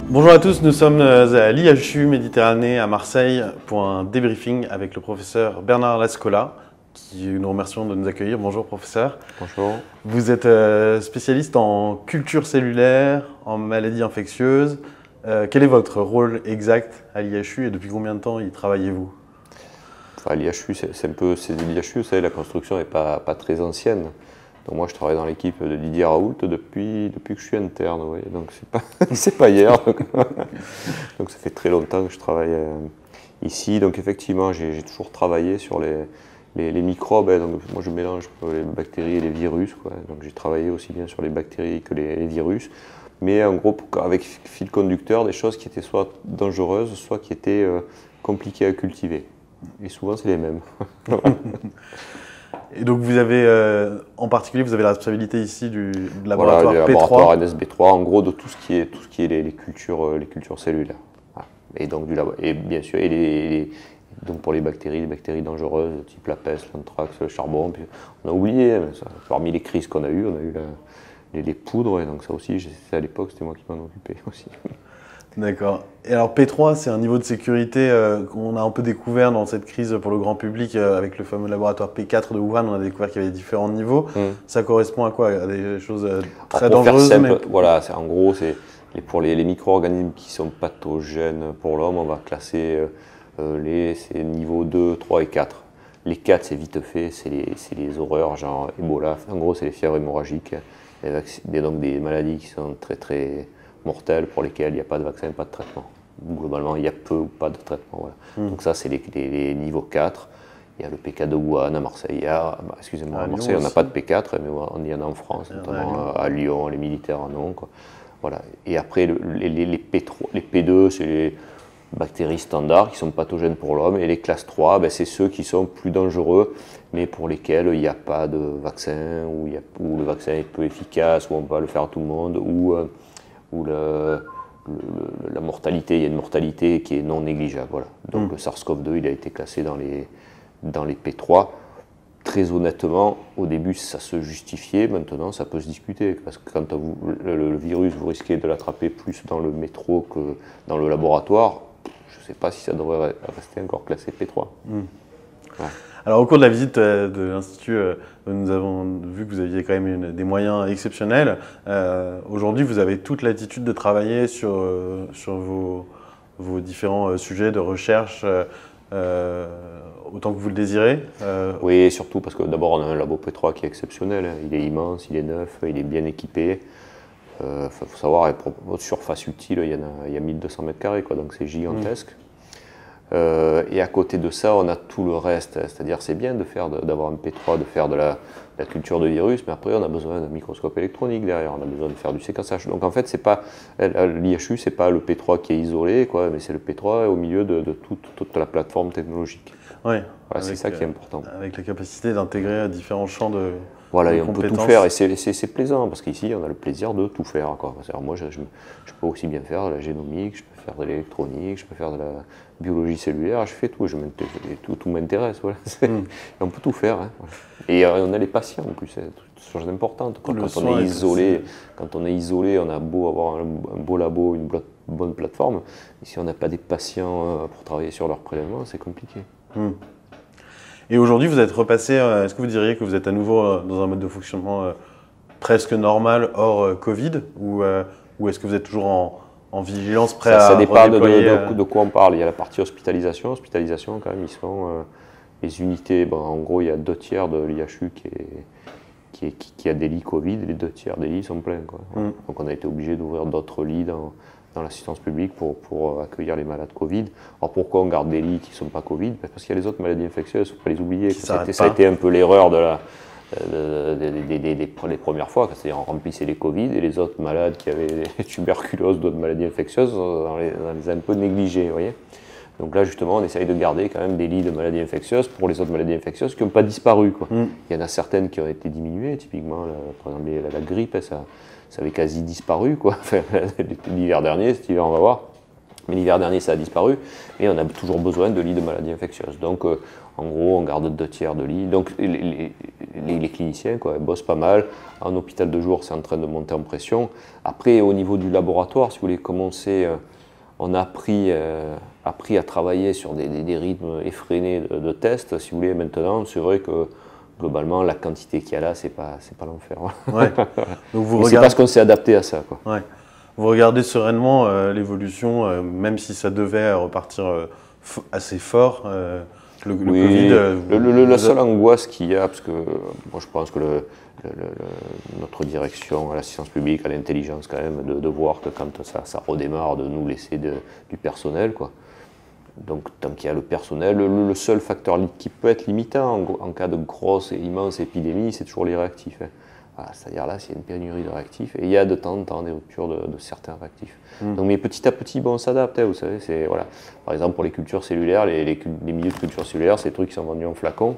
Bonjour à tous, nous sommes à l'IHU Méditerranée à Marseille pour un débriefing avec le professeur Bernard Lascola, qui nous remercions de nous accueillir. Bonjour professeur. Bonjour. Vous êtes spécialiste en culture cellulaire, en maladies infectieuses. Quel est votre rôle exact à l'IHU et depuis combien de temps y travaillez-vous? Enfin, l'IHU, c'est l'IHU, vous savez, la construction n'est pas très ancienne. Donc moi, je travaille dans l'équipe de Didier Raoult depuis que je suis interne, vous voyez. Donc c'est pas hier. Donc ça fait très longtemps que je travaille ici. Donc effectivement, j'ai toujours travaillé sur les microbes. Donc moi, je mélange les bactéries et les virus, quoi. Donc j'ai travaillé aussi bien sur les bactéries que les virus. Mais en gros, avec fil conducteur, des choses qui étaient soit dangereuses, soit qui étaient compliquées à cultiver. Et souvent, c'est les mêmes. Et donc vous avez, en particulier, vous avez la responsabilité ici du laboratoire voilà, P3. Laboratoire NSB3, en gros de tout ce qui est les cultures cellulaires. Voilà. Et donc et bien sûr, donc pour les bactéries dangereuses, type la peste, l'anthrax, le charbon. Puis on a oublié, mais ça, parmi les crises qu'on a eues, on a eu les poudres, et donc ça aussi, à l'époque, c'était moi qui m'en occupais aussi. D'accord. Et alors P3, c'est un niveau de sécurité qu'on a un peu découvert dans cette crise pour le grand public avec le fameux laboratoire P4 de Wuhan. On a découvert qu'il y avait différents niveaux. Ça correspond à quoi? À des choses très dangereuses? Voilà, en gros, pour les micro-organismes qui sont pathogènes pour l'homme, on va classer c'est niveau 2, 3 et 4. Les 4, c'est vite fait, c'est les horreurs, genre Ebola. En gros, c'est les fièvres hémorragiques. Donc des maladies qui sont très très mortelles pour lesquelles il n'y a pas de vaccin, pas de traitement. Globalement, il y a peu ou pas de traitement. Voilà. Donc ça, c'est les niveaux 4. Il y a le P4 de Wuhan à Marseille. Excusez-moi, à Marseille, on n'a pas de P4, mais on y en a en France, notamment à Lyon, les militaires en ont, quoi. Voilà. Et après, les P3, les P2, c'est les bactéries standards qui sont pathogènes pour l'homme. Et les classes 3, c'est ceux qui sont plus dangereux, mais pour lesquels il n'y a pas de vaccin, où le vaccin est peu efficace, où on ne peut pas le faire à tout le monde, où la mortalité, il y a une mortalité qui est non négligeable. Voilà. Donc le SARS-CoV-2, il a été classé dans les P3. Très honnêtement, au début, ça se justifiait. Maintenant, ça peut se discuter. Parce que quand le virus, vous risquez de l'attraper plus dans le métro que dans le laboratoire. Je ne sais pas si ça devrait rester encore classé P3. Ouais. Alors, au cours de la visite de l'Institut, nous avons vu que vous aviez quand même des moyens exceptionnels. Aujourd'hui, vous avez toute l'attitude de travailler sur vos différents sujets de recherche autant que vous le désirez. Oui, surtout parce que d'abord, on a un labo P3 qui est exceptionnel. Il est immense, il est neuf, il est bien équipé. Faut savoir, votre surface utile, il y a 1200 mètres carrés, quoi, donc c'est gigantesque. Et à côté de ça, on a tout le reste, c'est-à-dire c'est bien d'avoir un P3, de faire de la culture de virus, mais après on a besoin d'un microscope électronique derrière, on a besoin de faire du séquençage. Donc en fait, l'IHU, c'est pas le P3 qui est isolé, quoi, mais c'est le P3 au milieu de toute la plateforme technologique. Ouais, voilà, c'est ça qui est important. Avec la capacité d'intégrer différents champs de voilà, et on compétences. peut tout faire, et c'est plaisant, parce qu'ici, on a le plaisir de tout faire, quoi. Alors moi, je peux aussi bien faire de la génomique, je peux faire de l'électronique, je peux faire de la biologie cellulaire, je fais tout, tout m'intéresse, voilà. On peut tout faire, hein, voilà. Et on a les patients, en plus, c'est une chose importante. Quand on est isolé, on a beau avoir un beau labo, une bonne plateforme, et si on n'a pas des patients pour travailler sur leurs prélèvements, c'est compliqué. Et aujourd'hui, vous êtes repassé, est-ce que vous diriez que vous êtes à nouveau dans un mode de fonctionnement presque normal hors Covid, ou est-ce que vous êtes toujours en vigilance, prêt à redéployer? Ça dépend de quoi on parle. Il y a la partie hospitalisation. Hospitalisation, quand même, ils sont les unités. En gros, il y a 2/3 de l'IHU qui a des lits Covid, et les 2/3 des lits sont pleins, quoi. Donc on a été obligé d'ouvrir d'autres lits dans l'assistance publique pour accueillir les malades Covid. Alors pourquoi on garde des lits qui ne sont pas Covid? Parce qu'il y a les autres maladies infectieuses, il ne faut pas les oublier. Ça a été un peu l'erreur les premières fois, c'est-à-dire on remplissait les Covid et les autres malades qui avaient des tuberculoses, d'autres maladies infectieuses, on les a un peu négligés, vous voyez. Donc là, justement, on essaye de garder quand même des lits de maladies infectieuses pour les autres maladies infectieuses qui n'ont pas disparu, quoi. Il y en a certaines qui ont été diminuées, typiquement, par exemple, la grippe, ça avait quasi disparu, quoi. Enfin, l'hiver dernier, cet hiver, on va voir. Mais l'hiver dernier, ça a disparu, et on a toujours besoin de lits de maladies infectieuses. Donc, en gros, on garde 2 tiers de lits. Donc, les cliniciens bossent pas mal. En hôpital de jour, c'est en train de monter en pression. Après, au niveau du laboratoire, si vous voulez commencer, on a appris à travailler sur des rythmes effrénés de tests. Si vous voulez, maintenant, c'est vrai que globalement, la quantité qu'il y a là, c'est pas l'enfer. Ouais. Donc c'est parce qu'on s'est adapté à ça, quoi. Ouais. Vous regardez sereinement l'évolution, même si ça devait repartir assez fort. Le Oui, Covid. La seule angoisse qu'il y a, parce que moi je pense que notre direction à l'assistance publique a l'intelligence quand même de voir que quand ça redémarre, de nous laisser du personnel, quoi. Donc tant qu'il y a le personnel, le seul facteur qui peut être limitant en cas de grosse et immense épidémie, c'est toujours les réactifs. Hein. Voilà, c'est-à-dire là, s'il y a une pénurie de réactifs, et il y a de temps en temps des ruptures de certains réactifs. Donc, mais petit à petit, on s'adapte, vous savez. Voilà. Par exemple, pour les cultures cellulaires, les milieux de culture cellulaire, c'est des trucs qui sont vendus en flacons.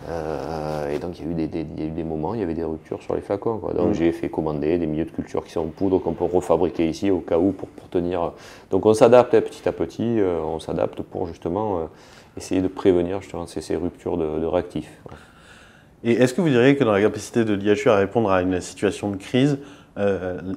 Et donc, il y a eu des moments, il y avait des ruptures sur les flacons, quoi. Donc, j'ai fait commander des milieux de culture qui sont en poudre qu'on peut refabriquer ici au cas où pour tenir. Donc, on s'adapte petit à petit, on s'adapte pour justement essayer de prévenir justement ces ruptures de réactifs. Ouais. Et est-ce que vous diriez que dans la capacité de l'IHU à répondre à une situation de crise,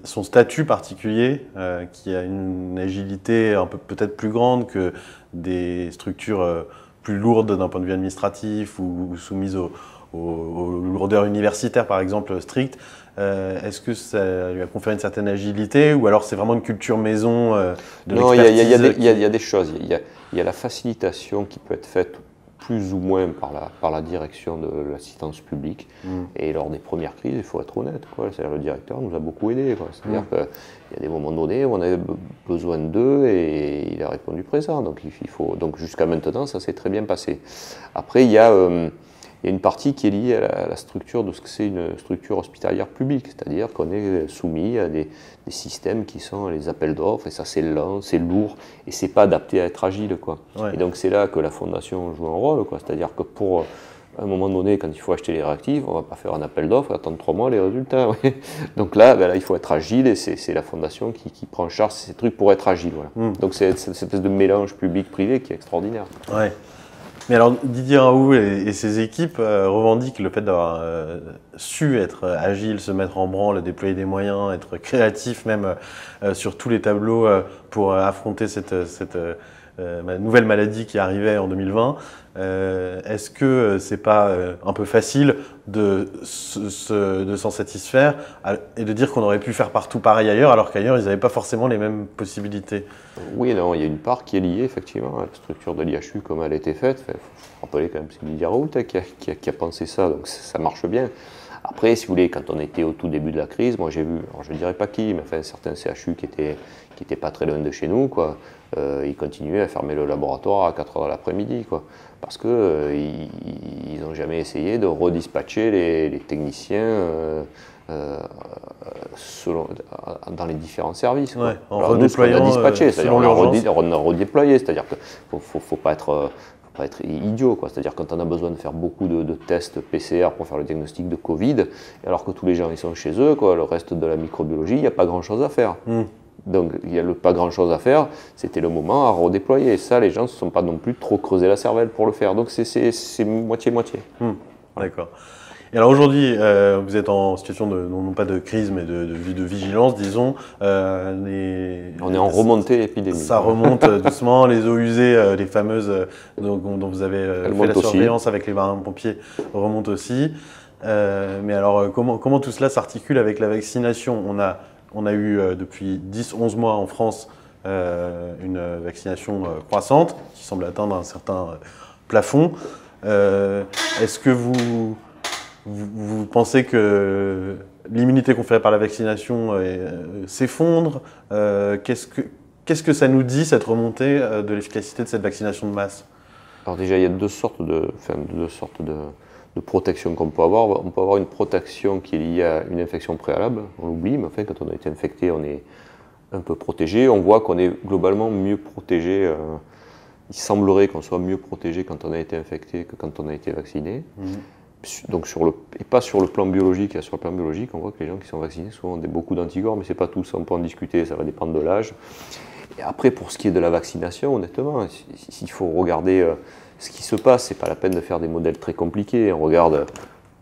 son statut particulier, qui a une agilité un peu peut-être plus grande que des structures plus lourdes d'un point de vue administratif ou soumises aux lourdeurs universitaires, par exemple, strictes, est-ce que ça lui a conféré une certaine agilité ou alors c'est vraiment une culture maison de Non, l'expertise? il y a des choses. Il y a la facilitation qui peut être faite plus ou moins par la direction de l'assistance publique. Et lors des premières crises, il faut être honnête, le directeur nous a beaucoup aidés. C'est-à-dire qu'il y a des moments donnés où on avait besoin d'eux et il a répondu présent. Donc jusqu'à maintenant, ça s'est très bien passé. Après, il y a une partie qui est liée à la structure de ce que c'est une structure hospitalière publique, c'est-à-dire qu'on est soumis à des systèmes qui sont les appels d'offres, et ça c'est lent, c'est lourd, et c'est pas adapté à être agile, quoi. Ouais. Et donc c'est là que la fondation joue un rôle, quoi. C'est-à-dire que pour un moment donné, quand il faut acheter les réactifs, on va pas faire un appel d'offres et attendre 3 mois les résultats. Ouais. Donc là, il faut être agile, et c'est la fondation qui prend en charge ces trucs pour être agile. Voilà. Donc c'est cette espèce de mélange public-privé qui est extraordinaire. Ouais. Mais alors Didier Raoult et ses équipes revendiquent le fait d'avoir su être agile, se mettre en branle, déployer des moyens, être créatif même sur tous les tableaux pour affronter cette nouvelle maladie qui arrivait en 2020. Est-ce que c'est pas un peu facile de s'en satisfaire et de dire qu'on aurait pu faire partout pareil ailleurs, alors qu'ailleurs ils n'avaient pas forcément les mêmes possibilités? Oui et non, il y a une part qui est liée effectivement à la structure de l'IHU comme elle a été faite. Il faut rappeler quand même que c'est Didier Raoult qui a pensé ça, donc ça marche bien. Après, si vous voulez, quand on était au tout début de la crise, moi j'ai vu, alors je ne dirais pas qui, mais enfin certains CHU qui étaient pas très loin de chez nous, quoi. Ils continuaient à fermer le laboratoire à 4h de l'après-midi, quoi. Parce qu'ils n'ont jamais essayé de redispatcher les techniciens dans les différents services. Ouais, en alors nous, ce qu'on a dispatché, c'est-à-dire on a redéployé, c'est-à-dire qu'il ne faut pas être idiot, quoi. C'est-à-dire quand on a besoin de faire beaucoup de tests PCR pour faire le diagnostic de Covid, alors que tous les gens ils sont chez eux, quoi, le reste de la microbiologie, il n'y a pas grand-chose à faire. Donc il n'y a pas grand-chose à faire, c'était le moment à redéployer. Et ça, les gens ne se sont pas non plus trop creusé la cervelle pour le faire. Donc c'est moitié-moitié. D'accord. Et alors aujourd'hui, vous êtes en situation non pas de crise, mais de vigilance, disons. On est en remontée épidémique. Ça remonte doucement, les eaux usées, les fameuses dont vous avez fait la surveillance avec les marins-pompiers remontent aussi. Mais alors, comment tout cela s'articule avec la vaccination? On a eu depuis 10-11 mois en France une vaccination croissante qui semble atteindre un certain plafond. Est-ce que vous pensez que l'immunité conférée par la vaccination s'effondre? Qu'est-ce que ça nous dit, cette remontée de l'efficacité de cette vaccination de masse? Alors déjà, il y a deux sortes de protection qu'on peut avoir. On peut avoir une protection qui est liée à une infection préalable, on l'oublie, mais enfin, quand on a été infecté, on est un peu protégé. On voit qu'on est globalement mieux protégé. Il semblerait qu'on soit mieux protégé quand on a été infecté que quand on a été vacciné. Donc et pas sur le plan biologique. Sur le plan biologique, on voit que les gens qui sont vaccinés souvent ont beaucoup d'anticorps, mais c'est pas tout, ça on peut en discuter, ça va dépendre de l'âge. Et après, pour ce qui est de la vaccination, honnêtement, s'il faut regarder ce qui se passe, c'est pas la peine de faire des modèles très compliqués. On regarde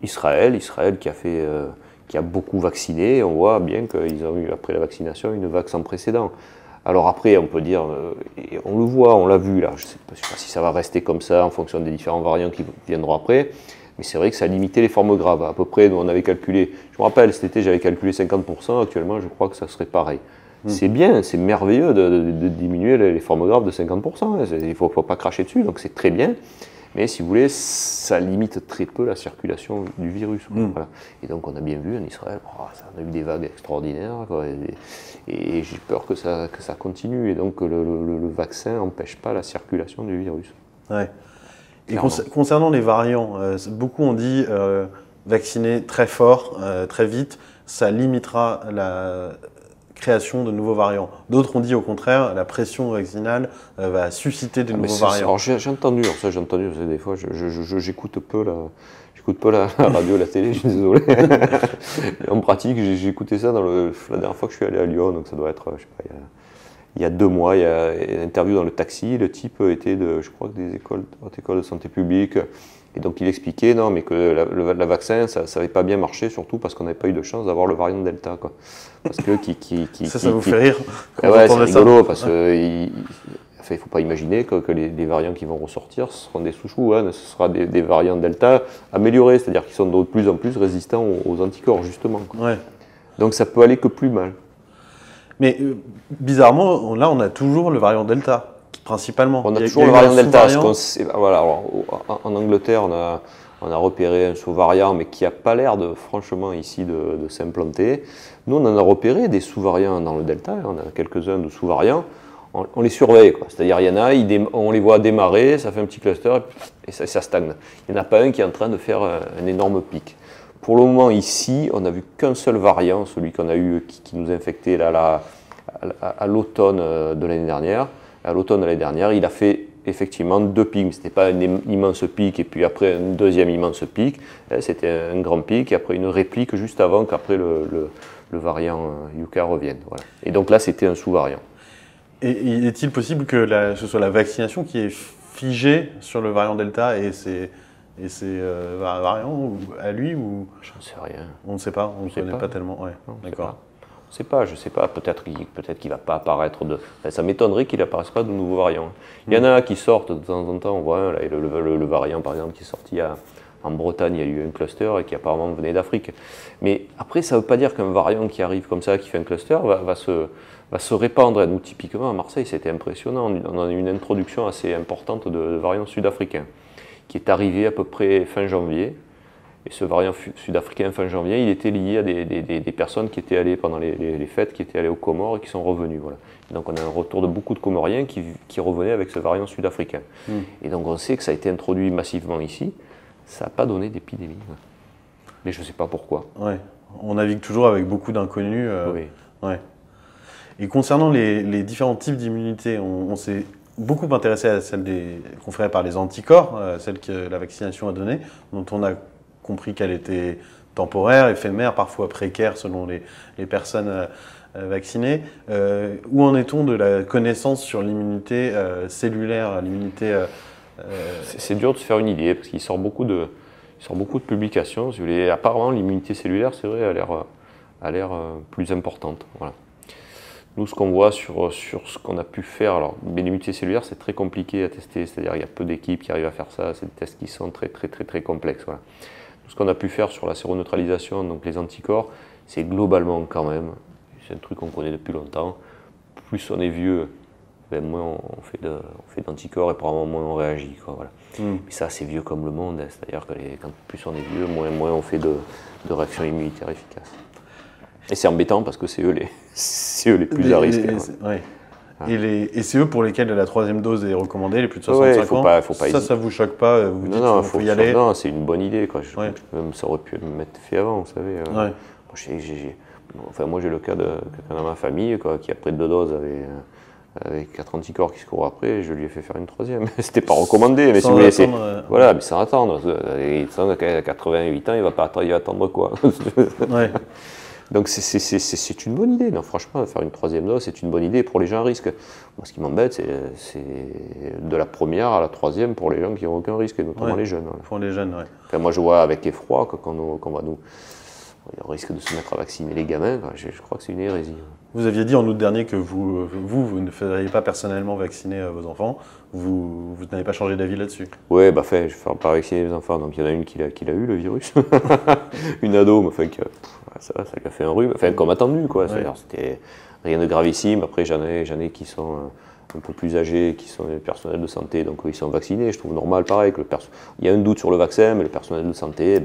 Israël qui a beaucoup vacciné, on voit bien qu'ils ont eu, après la vaccination, une vague sans précédent. Alors après, on peut dire, et on le voit, on l'a vu là, je ne sais pas si ça va rester comme ça en fonction des différents variants qui viendront après, mais c'est vrai que ça a limité les formes graves. À peu près, nous on avait calculé, je me rappelle, cet été j'avais calculé 50%, actuellement je crois que ça serait pareil. C'est bien, c'est merveilleux de diminuer les formes graves de 50%, il ne faut pas cracher dessus, donc c'est très bien. Mais si vous voulez, ça limite très peu la circulation du virus. Voilà. Et donc on a bien vu en Israël, ça a eu des vagues extraordinaires, quoi, et j'ai peur que ça continue. Et donc le vaccin n'empêche pas la circulation du virus. Ouais. Et concernant les variants, beaucoup ont dit vacciner très fort, très vite, ça limitera la création de nouveaux variants. D'autres ont dit au contraire, la pression vaccinale va susciter de nouveaux variants. Alors j'ai entendu, des fois j'écoute peu la radio, la télé, je suis désolé. En pratique, j'ai écouté ça la dernière fois que je suis allé à Lyon, donc ça doit être, je sais pas, il y a 2 mois, il y a une interview dans le taxi, le type était je crois que des écoles de santé publique. Et donc il expliquait mais que le vaccin, ça n'avait pas bien marché, surtout parce qu'on n'avait pas eu de chance d'avoir le variant Delta, quoi. Parce que ça vous fait rire. Ouais, c'est rigolo parce que il ne faut pas imaginer que les variants qui vont ressortir ce seront des sous-choux, ce sera des variants Delta améliorés, c'est-à-dire qui sont de plus en plus résistants aux anticorps justement, quoi. Ouais. Donc ça peut aller que plus mal. Mais bizarrement, là on a toujours le variant Delta. Principalement. On a toujours le variant Delta. Voilà, alors, en Angleterre, on a repéré un sous-variant, mais qui n'a pas l'air franchement ici de s'implanter. Nous, on en a repéré des sous-variants dans le Delta, on a quelques-uns de sous-variants. On les surveille, quoi. C'est-à-dire, il y en a, on les voit démarrer, ça fait un petit cluster et ça stagne. Il n'y en a pas un qui est en train de faire un énorme pic. Pour le moment, ici, on n'a vu qu'un seul variant, celui qu'on a eu, qui nous a infecté là, à l'automne de l'année dernière. À l'automne de l'année dernière, il a fait effectivement 2 pics, mais ce n'était pas un immense pic et puis après un deuxième immense pic, c'était un grand pic et après une réplique juste avant qu'après le variant Yucca revienne. Voilà. Et donc là, c'était un sous-variant. Et est-il possible que ce soit la vaccination qui est figée sur le variant Delta et ses variants à lui ou... J'en sais rien. On ne sait pas, on ne connaît pas tellement. Ouais. D'accord. Je sais pas, peut-être qu'il ne va pas apparaître ça m'étonnerait qu'il n'apparaisse pas de nouveaux variants. Il y en a qui sortent de temps en temps, on voit là, le variant par exemple qui est sorti en Bretagne, il y a eu un cluster et qui apparemment venait d'Afrique. Mais après, ça ne veut pas dire qu'un variant qui arrive comme ça, qui fait un cluster, va se répandre. Nous, typiquement à Marseille, c'était impressionnant. On a eu une introduction assez importante de variants sud-africains qui est arrivé à peu près fin janvier. Et ce variant sud-africain fin janvier, il était lié à des personnes qui étaient allées pendant les fêtes, qui étaient allées aux Comores et qui sont revenues. Voilà. Et donc on a un retour de beaucoup de Comoriens qui revenaient avec ce variant sud-africain. Et donc on sait que ça a été introduit massivement ici. Ça n'a pas donné d'épidémie. Ouais. Mais je ne sais pas pourquoi. Ouais. On navigue toujours avec beaucoup d'inconnus. Oui. Ouais. Et concernant les différents types d'immunité, on s'est beaucoup intéressé à celle conférée par les anticorps, celle que la vaccination a donnée, dont on a compris qu'elle était temporaire, éphémère, parfois précaire selon les personnes vaccinées. Où en est-on de la connaissance sur l'immunité cellulaire, l'immunité C'est dur de se faire une idée parce qu'il sort beaucoup de publications. Si vous voulez. Apparemment, l'immunité cellulaire, c'est vrai, a l'air plus importante. Voilà. Nous, ce qu'on voit sur ce qu'on a pu faire, alors l'immunité cellulaire, c'est très compliqué à tester, c'est-à-dire qu'il y a peu d'équipes qui arrivent à faire ça, c'est des tests qui sont très complexes. Voilà. Ce qu'on a pu faire sur la séroneutralisation, donc les anticorps, c'est globalement quand même, c'est un truc qu'on connaît depuis longtemps, plus on est vieux, moins on fait d'anticorps et probablement moins on réagit. Quoi, voilà. Mais ça, c'est vieux comme le monde, c'est-à-dire que plus on est vieux, moins on fait de réactions immunitaires efficaces. Et c'est embêtant parce que c'est eux les plus à risque. Ouais. Et c'est eux pour lesquels la 3e dose est recommandée, les plus de 65 ans. Faut pas ça vous choque pas? Vous dites non, faut y aller? Non, c'est une bonne idée. Quoi. Même ça aurait pu m'être fait avant, vous savez. Moi, j'ai le cas de quelqu'un dans ma famille qui, après 2 doses, avait 4 anticorps qui se courent après, et je lui ai fait faire une 3e. C'était pas recommandé, mais si vous voulez, voilà, mais sans attendre. À 88 ans, il va attendre quoi? Donc c'est une bonne idée. Non, franchement, faire une 3e dose, c'est une bonne idée pour les gens à risque. Moi, ce qui m'embête, c'est de la 1re à la 3e pour les gens qui n'ont aucun risque, et notamment les jeunes. Pour les jeunes, oui. Enfin, moi, je vois avec effroi qu'on va nous... On risque de se mettre à vacciner les gamins. Je crois que c'est une hérésie. Vous aviez dit en août dernier que vous ne feriez pas personnellement vacciner vos enfants. Vous n'avez pas changé d'avis là-dessus? Oui, je ne vais pas vacciner les enfants. Donc il y en a une qui l'a eu, le virus. Une ado, enfin, ça lui a fait un rhume. Enfin, comme attendu, quoi. Ouais. C'était rien de gravissime. Après, j'en ai qui sont un peu plus âgés, qui sont les personnels de santé, donc ils sont vaccinés. Je trouve normal, pareil, que il y a un doute sur le vaccin, mais le personnel de santé,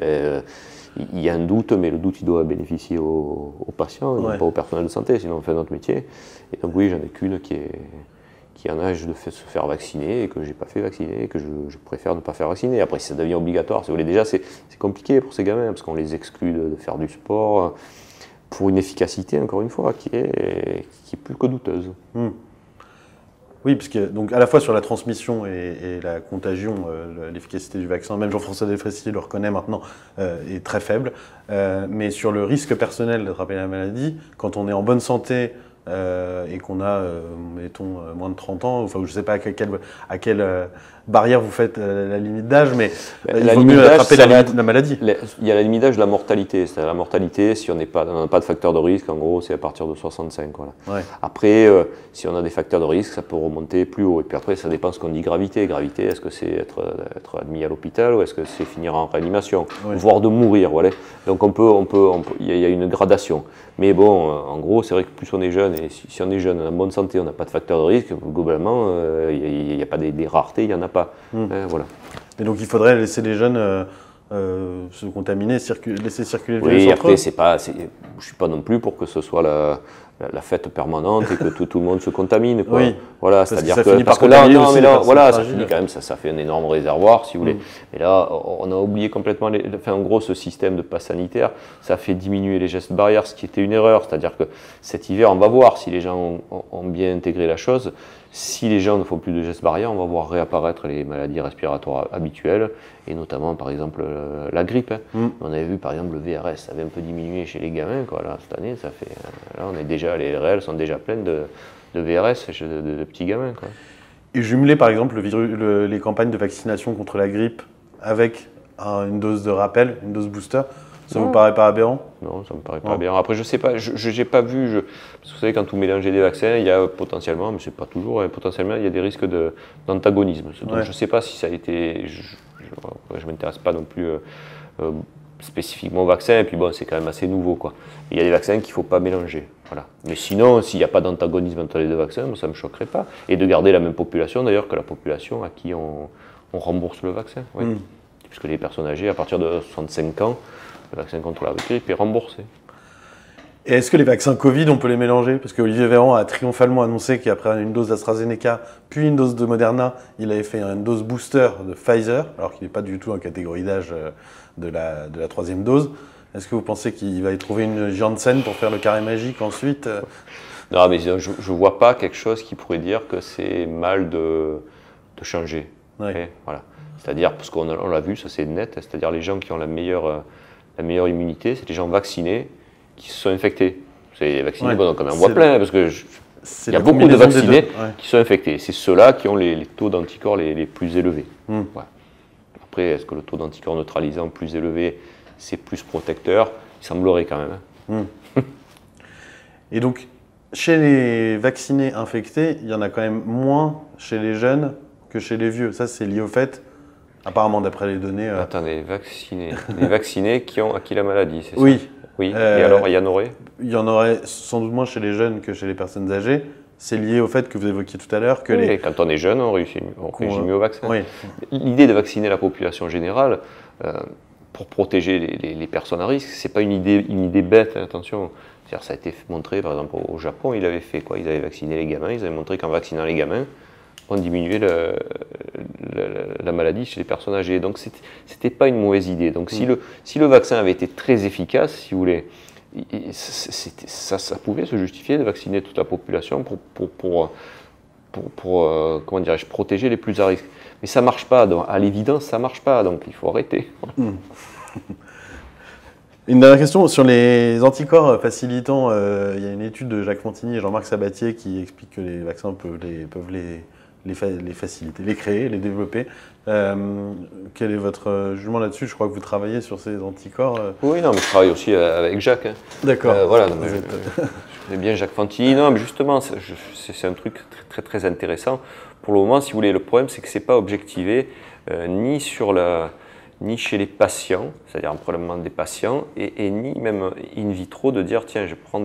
il y a un doute, mais le doute, il doit bénéficier aux patients, et pas au personnel de santé, sinon on fait notre métier. Et donc oui, j'en ai qu'une qui est en âge de se faire vacciner, et que je n'ai pas fait vacciner, et que je préfère ne pas faire vacciner. Après, si ça devient obligatoire, si vous voulez, déjà, c'est compliqué pour ces gamins, parce qu'on les exclut de faire du sport, pour une efficacité, encore une fois, qui est plus que douteuse. Oui, parce que donc à la fois sur la transmission et la contagion, l'efficacité du vaccin, même Jean-François Delfraissy le reconnaît maintenant, est très faible. Mais sur le risque personnel d'attraper la maladie, quand on est en bonne santé et qu'on a, mettons, moins de 30 ans, enfin je ne sais pas à quelle barrière vous faites la limite d'âge, mais il vaut mieux attraper la maladie. Il y a la limite d'âge de la mortalité. C'est-à-dire la mortalité, si on n'a pas de facteur de risque, en gros, c'est à partir de 65. Voilà. Ouais. Après, si on a des facteurs de risque, ça peut remonter plus haut. Et puis après, ça dépend de ce qu'on dit gravité. Gravité, est-ce que c'est être admis à l'hôpital ou est-ce que c'est finir en réanimation, voire de mourir. Voilà. Donc il y a une gradation. Mais bon, en gros, c'est vrai que plus on est jeune, et si on est jeune, on a bonne santé, on n'a pas de facteur de risque, globalement, il n'y a pas des raretés, il n'y en a pas. Voilà. Et donc il faudrait laisser les jeunes se contaminer, laisser circuler le virus. Oui, après, je ne suis pas non plus pour que ce soit la fête permanente et que tout le monde se contamine. Quoi. Oui, voilà, c'est-à-dire que là, voilà, ça finit quand même, ça fait un énorme réservoir, si vous voulez. Et là, on a oublié complètement, en gros, ce système de passe sanitaire, ça fait diminuer les gestes barrières, ce qui était une erreur. C'est-à-dire que cet hiver, on va voir si les gens ont bien intégré la chose. Si les gens ne font plus de gestes barrières, on va voir réapparaître les maladies respiratoires habituelles, et notamment, par exemple, la grippe. On avait vu, par exemple, le VRS, ça avait un peu diminué chez les gamins. Quoi. Là, cette année, là, on est déjà, les RL sont déjà pleines de VRS chez de petits gamins. Quoi. Et jumeler, par exemple, les campagnes de vaccination contre la grippe avec une dose de rappel, une dose booster, ça vous paraît pas aberrant? Non, ça me paraît pas aberrant. Après, je sais pas, je n'ai pas vu, parce que vous savez, quand vous mélangez des vaccins, il y a potentiellement, mais c'est pas toujours, potentiellement, il y a des risques d'antagonisme. Donc, je ne sais pas si ça a été, je m'intéresse pas non plus spécifiquement au vaccin, et puis bon, c'est quand même assez nouveau, quoi. Il y a des vaccins qu'il ne faut pas mélanger. Voilà. Mais sinon, s'il n'y a pas d'antagonisme entre les deux vaccins, ça ne me choquerait pas. Et de garder la même population, d'ailleurs, que la population à qui on rembourse le vaccin. Oui. Puisque les personnes âgées, à partir de 65 ans, le vaccin contre la grippe est remboursé. Et est-ce que les vaccins Covid, on peut les mélanger? Parce qu'Olivier Véran a triomphalement annoncé qu'après une dose d'AstraZeneca, puis une dose de Moderna, il avait fait une dose booster de Pfizer, alors qu'il n'est pas du tout en catégorie d'âge de la 3e dose. Est-ce que vous pensez qu'il va y trouver une Janssen pour faire le carré magique ensuite? Non, mais je ne vois pas quelque chose qui pourrait dire que c'est mal de changer. Okay, voilà. C'est-à-dire, parce qu'on l'a vu, ça c'est net, c'est-à-dire les gens qui ont la meilleure immunité, c'est les gens vaccinés qui se sont infectés. C'est vaccinés, donc on en voit plein, parce que il y a beaucoup de vaccinés qui sont infectés. C'est ceux-là qui ont les taux d'anticorps les plus élevés. Ouais. Après, est-ce que le taux d'anticorps neutralisant plus élevé, c'est plus protecteur? Il semblerait quand même. Et donc, chez les vaccinés infectés, il y en a quand même moins chez les jeunes que chez les vieux. Ça, c'est lié au fait, apparemment, d'après les données... Attendez, les vaccinés qui ont acquis la maladie, c'est ça? Oui. Oui, et alors, il y en aurait? Il y en aurait sans doute moins chez les jeunes que chez les personnes âgées. C'est lié au fait que vous évoquiez tout à l'heure que quand on est jeune, on réussit mieux au vaccin. Oui. L'idée de vacciner la population générale pour protéger les personnes à risque, c'est pas une idée bête, attention. Ça a été montré, par exemple, au Japon, ils avaient fait quoi? Ils avaient vacciné les gamins, ils avaient montré qu'en vaccinant les gamins, on diminuait la maladie chez les personnes âgées. Donc, c'était pas une mauvaise idée. Donc, si le vaccin avait été très efficace, si vous voulez, ça pouvait se justifier de vacciner toute la population pour comment dirais-je, protéger les plus à risque. Mais ça marche pas. À l'évidence, ça marche pas. Donc, il faut arrêter. Une dernière question sur les anticorps facilitants. Il y a une étude de Jacques Fontini et Jean-Marc Sabatier qui explique que les vaccins peuvent les faciliter, les créer, les développer. Quel est votre jugement là-dessus? Je crois que vous travaillez sur ces anticorps. Oui, non, mais je travaille aussi avec Jacques. Hein. D'accord. Voilà, je connais bien Jacques Fontini. Non, mais justement, c'est un truc très, très intéressant. Pour le moment, si vous voulez, le problème, c'est que ce n'est pas objectivé ni chez les patients, c'est-à-dire un problème des patients, et ni même in vitro de dire tiens, je prends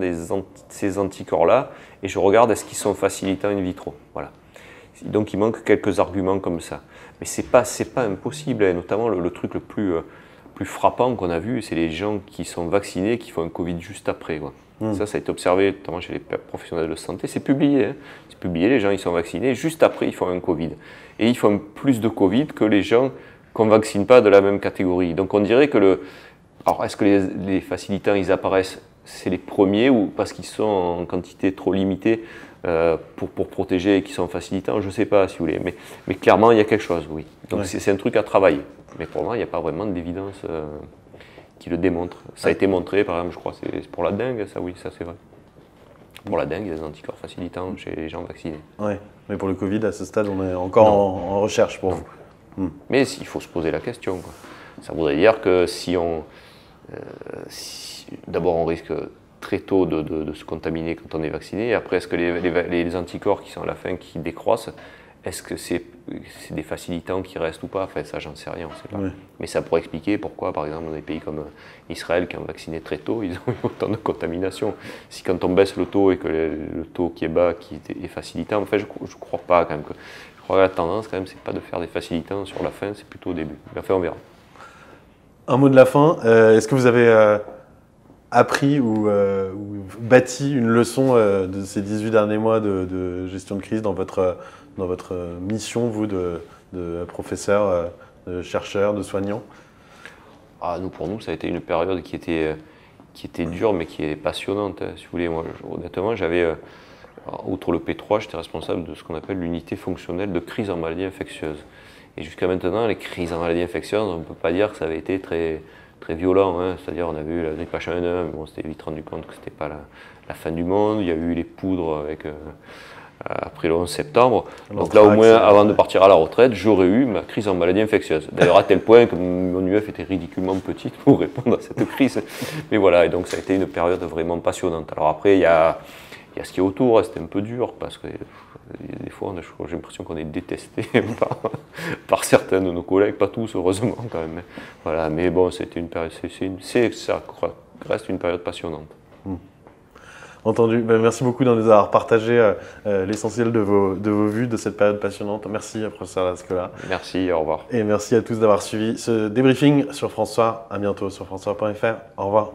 ces anticorps-là et je regarde est-ce qu'ils sont facilitants in vitro. Voilà. Donc il manque quelques arguments comme ça. Mais c'est pas impossible, et notamment le truc le plus frappant qu'on a vu, c'est les gens qui sont vaccinés et qui font un Covid juste après. Quoi. Ça a été observé notamment chez les professionnels de santé, c'est publié. Hein. C'est publié, les gens ils sont vaccinés, juste après ils font un Covid. Et ils font plus de Covid que les gens qu'on ne vaccine pas de la même catégorie. Donc on dirait que alors est-ce que les facilitants ils apparaissent, c'est les premiers ou parce qu'ils sont en quantité trop limitée pour protéger et qui sont facilitants, je ne sais pas si vous voulez, mais clairement il y a quelque chose, oui. Donc c'est un truc à travailler. Mais pour moi il n'y a pas vraiment d'évidence qui le démontre. Ça a été montré par exemple, je crois, c'est pour la dengue, ça oui, ça c'est vrai. Pour la dengue, il y a des anticorps facilitants chez les gens vaccinés. Oui, mais pour le Covid, à ce stade, on est encore en recherche pour vous. Mais il faut se poser la question. Quoi. Ça voudrait dire que d'abord on risque très tôt de se contaminer quand on est vacciné, et après est-ce que les anticorps qui sont à la fin, qui décroissent, est-ce que c'est des facilitants qui restent ou pas? Enfin ça j'en sais rien, on ne sait pas. Oui. Mais ça pourrait expliquer pourquoi par exemple dans des pays comme Israël qui ont vacciné très tôt, ils ont eu autant de contamination. Si quand on baisse le taux et que le taux qui est bas qui est facilitant, en fait je ne crois pas quand même que... La tendance, quand même, c'est pas de faire des facilitants sur la fin, c'est plutôt au début. Mais enfin, on verra. Un mot de la fin. Est-ce que vous avez appris ou bâti une leçon de ces 18 derniers mois de gestion de crise dans votre mission, vous, de professeur, de chercheur, de soignant? Pour nous, ça a été une période qui était dure, mais qui est passionnante. Hein, si vous voulez, moi, honnêtement, j'avais... outre le P3, j'étais responsable de ce qu'on appelle l'unité fonctionnelle de crise en maladie infectieuse. Et jusqu'à maintenant, les crises en maladie infectieuse, on ne peut pas dire que ça avait été très, très violent. Hein. C'est-à-dire, on a vu la grippe H1N1, mais on s'était vite rendu compte que ce n'était pas la fin du monde. Il y a eu les poudres après le 11 septembre. Donc là, au moins, avant de partir à la retraite, j'aurais eu ma crise en maladie infectieuse. D'ailleurs, à tel point que mon UF était ridiculement petite pour répondre à cette crise. Mais voilà, et donc ça a été une période vraiment passionnante. Alors après, il y a ce qui est autour, c'était un peu dur parce que des fois j'ai l'impression qu'on est détesté par certains de nos collègues, pas tous heureusement quand même. Voilà, mais bon, c'était une période, ça reste une période passionnante. Entendu. Merci beaucoup de nous avoir partagé l'essentiel de vos vues de cette période passionnante. Merci, professeur Lascola. Merci, au revoir. Et merci à tous d'avoir suivi ce débriefing sur France Soir. À bientôt sur francesoir.fr. Au revoir.